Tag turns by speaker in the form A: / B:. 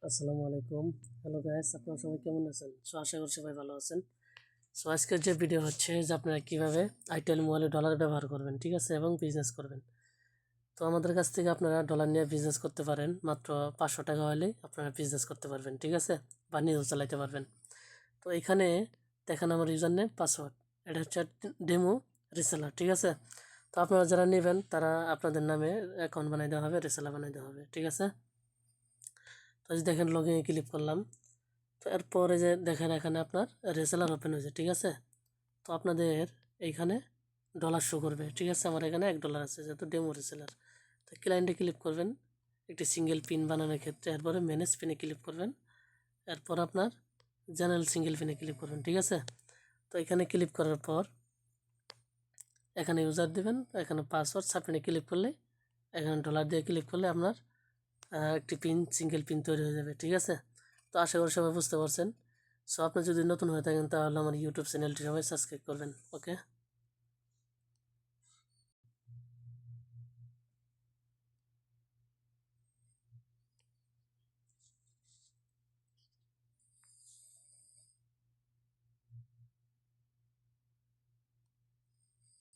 A: আসসালামু আলাইকুম। Hello guys, আপনারা সবাই কেমন আছেন? আশা করি সবাই ভালো আছেন। আজকের যে ভিডিও হচ্ছে যে আপনারা কিভাবে আইটেল মোবাইলে ডলার ব্যবহার করবেন, ঠিক আছে, এবং বিজনেস করবেন। তো আমাদের কাছ থেকে আপনারা ডলার নিয়ে বিজনেস করতে পারেন। মাত্র 500 টাকা হলেই আপনারা বিজনেস করতে পারবেন, ঠিক আছে, বা নিজেও চালাইতে পারবেন। তো এখানে দেখেন আমার ইউজার নেম পাসওয়ার্ড, এটা হচ্ছে ডেমো রিসেলার, ঠিক আছে। তো আপনারা যারা নেবেন তারা আপনাদের নামে অ্যাকাউন্ট বানাই দেওয়া হবে, রিসেলার বানাই দেওয়া হবে, ঠিক আছে। তো এই যে দেখেন লগইনে ক্লিক করলাম। তো এরপরে যে দেখেন এখানে আপনার রেসেলার ওপেন হয়েছে, ঠিক আছে। তো আপনাদের এইখানে ডলার শো করবে, ঠিক আছে। আমার এখানে $1 আছে যেহেতু ডেমো রেসেলার। তো ক্লায়েন্টে ক্লিক করবেন একটি সিঙ্গেল পিন বানানোর ক্ষেত্রে, এরপরে ম্যানেজ পিনে ক্লিক করবেন, এরপর আপনার জেনারেল সিঙ্গেল পিনে ক্লিক করবেন, ঠিক আছে। তো এখানে ক্লিক করার পর এখানে ইউজার দেবেন, এখানে পাসওয়ার্ড সাবমিটে ক্লিক করলে এখানে ডলার দিয়ে ক্লিক করলে আপনার একটি পিন সিঙ্গেল পিন তৈরি হয়ে যাবে, ঠিক আছে। তো আশা করি সবাই বুঝতে পারছেন। সো আপনি যদি নতুন হয়ে থাকেন তাহলে আমার ইউটিউব চ্যানেলটি সবাই সাবস্ক্রাইব করবেন। ওকে।